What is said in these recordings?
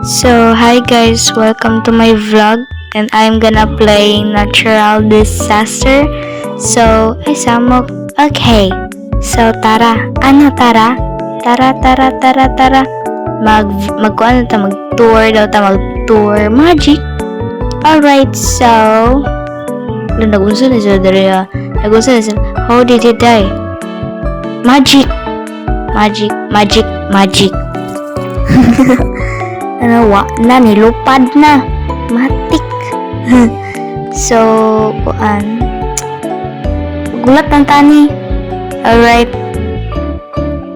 So, hi guys, welcome to my vlog and I'm gonna play natural disaster. So, ay samok. Okay. So, tara. Ano tara? Tara. Magkuan ta mag-tour daw ta mag-tour magic. Alright, so nagunsa na sila dali nagunsa na sila. How did he die? Magic. Ano na nilupad na matik. So kuan gulat ang tani. Alright,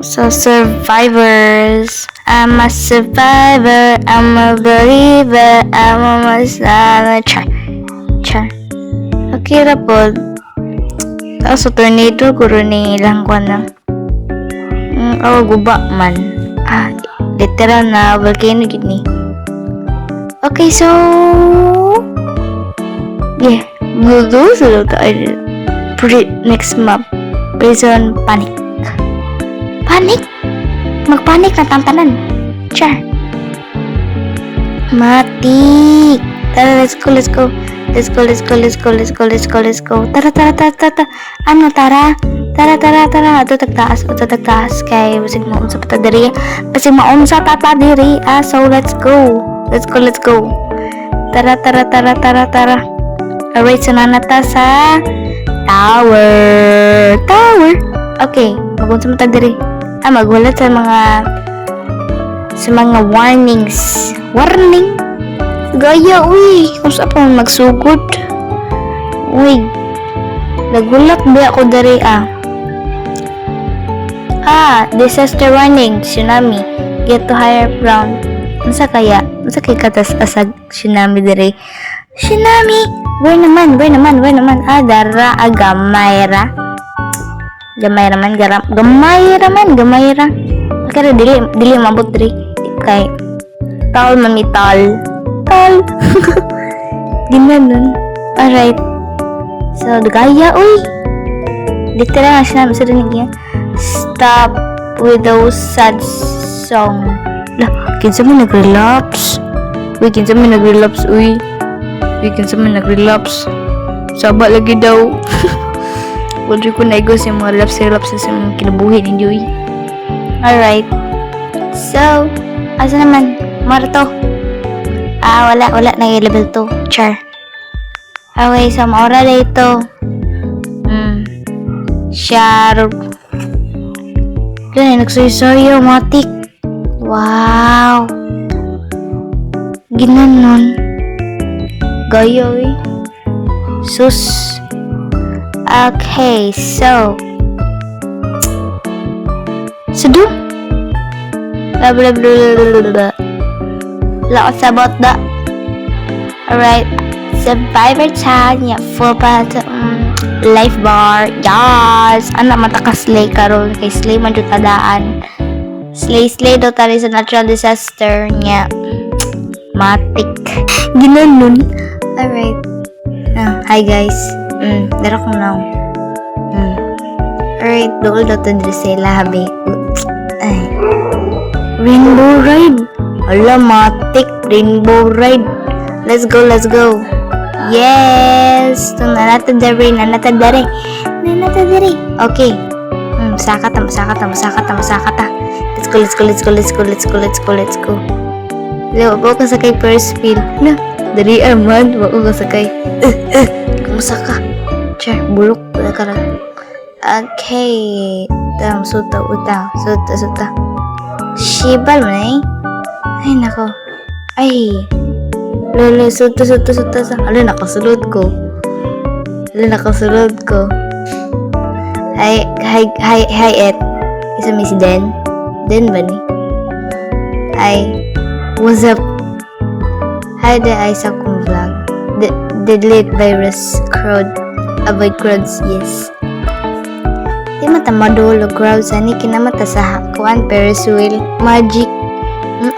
so survivors, I'm a survivor, I'm a believer, I'm a masala. Char okay ra po. So tornado guro ni ilang kuan na guba man. Literal na volcano gini. Okay, so yeah, we'll go to the next map. Prison panic. Magpanik na tantanan. Char. Mati. Tara, let's go. Tara. Ano tara? Tara. Ato tagtaas kay basig maunsa pa diri. So let's go. Tara. Alright, so nanata sa tower. Okay, magunsa mo diri. Maghulat sa mga warnings. Warning. Gaya, uy. Kung saan pa magsugod. Uy. Nagulat ba ako dari, disaster warning. Tsunami. Get to higher ground. Unsa kaya katas asag tsunami dari? Tsunami. Where naman? Dara Gamay ra. Kaya dili mabot dari. Kay tal. Ginanon. Alright. So, gaya, uy. Literal nga siya namin sa rinig niya. Stop with those sad song. Lah, kinsa mo nag-relapse? Saba lagi daw. Wala ko na-ego sa mga relapse sa mga kinabuhi ninyo, uy. Alright. So, asa naman? Marto. Wala na yung level 2. Char. Okay, so maura dito. Share. Doon, nagsuyo matik. Wow. Ginanon. Gayo, eh. Sus. Okay, so. Sudu. Blah. Lots about that. Alright, survivor time. Yeah, full part. Life bar. Yes. Anak mata ka slay karon kay slay man jud tadaan. Slay do tali sa natural disaster niya. Matik. Ginanon. Alright. Hi guys. Dara ko now. Alright, dool daw to sila habi. Ay. Rainbow ride. Ala, matik. Rainbow ride. Let's go. Yes. Nanata dari. Okay. Masakata. Let's go. Wako ka sakay first wheel. Na, dari aman. Wako ka sakay. Masaka. Char, bulok. Okay. Suta. Shibal mo na eh. Ay, nako. Ay. Lolo, suto. Ala, nakasulod ko. Hi, Ed. Isa mi si Den. Den ba ni? Hi. What's up? Hi there, Isa kong vlog. Deadly virus crowd. Avoid crowds, yes. Di mata madulo crowds. Ani kinamata sa kuan Ferris wheel. Magic.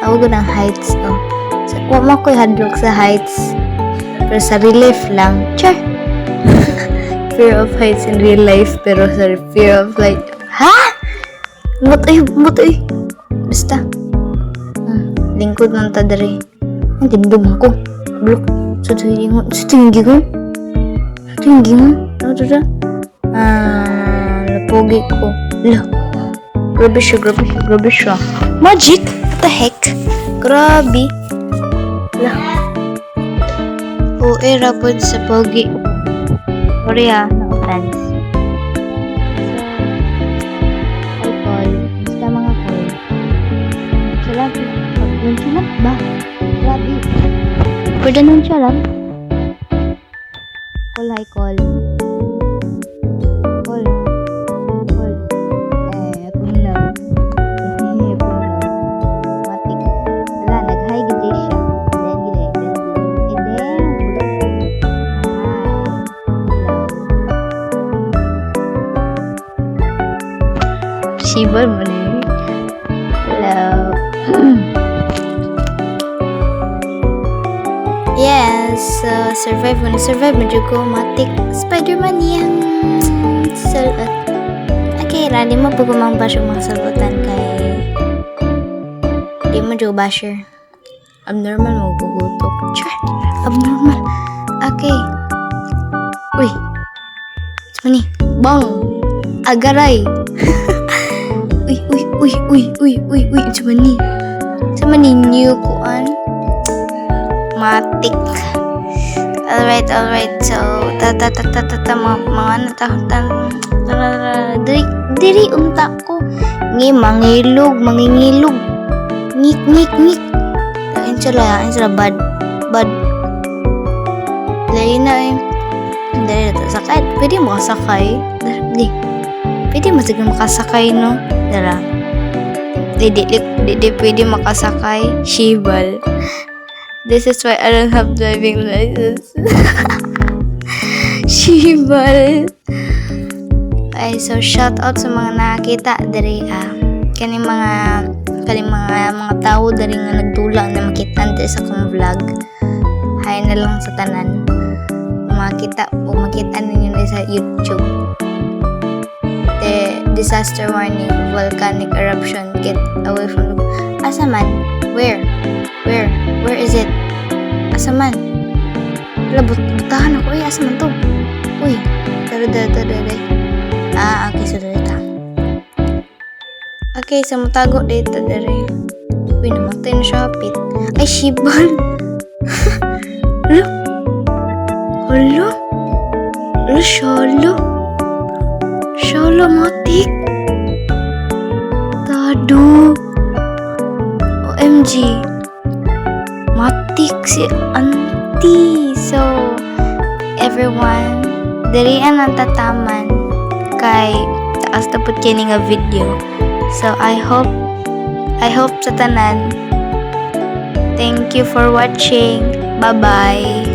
Awag ng heights, oh. So, wag mo ko'y hadlok sa heights. Pero sa relief lang. Char! Fear of heights in real life, pero sa fear of like, ha? Mut ay. Basta. lingkod man ta dere. Ang tindom ko. Blok. Sa tingin. Ano? Napogi ko. Lah. Grabe siya. Magic? What the heck? Grabe. Lah. Era po sa pogi. Sorry no offense. So, I call. Basta mga call. Salamat. Nonchalant ba? Grabe. Pwede nonchalant. Call, I call. Call. Kung lang. Matik. Wala, nag-hi gid siya. Then, Shibal mo na. Hello. Yes, survive mo ko. Matik. Spider-Man yan. Salut. Okay, rali mo po kumang bash yung mga salutan kay di mo dyo basher. Abnormal mo gugutok. Char. Abnormal. Okay. Uy. Saan ni? Bang. Agaray. Uy. Saan ni new kuan? Matik. Alright. So, mga diri unta ko. Mangilog. Ngik. Ayun sila bad. Lain na Dali na sakay. Pwede mo kasakay. Dali. Pwede mo siguro makasakay, no? Dara. Di pwede makasakay. Shibal. This is why I don't have driving license. Shibal. Okay, so shout out sa mga nakakita dari kani mga tao dari nga nagdulang na makitaan sa akong vlog. Hi na lang sa tanan. Makita ninyo sa YouTube. The disaster warning, volcanic eruption, get away from the... Asa man? Where is it? Asa man? Wala, butahan ako. Asa man to? Uy, tara. Okay, so dito. Okay, so matago dito dere. Uy, namatay na siya, pit. Ay, shibal. Hala, Shala, matik. Tado. OMG. Matik si auntie. So, everyone, dirian ang tataman kay taas tapos kini nga video. So, I hope sa tanan. Thank you for watching. Bye-bye.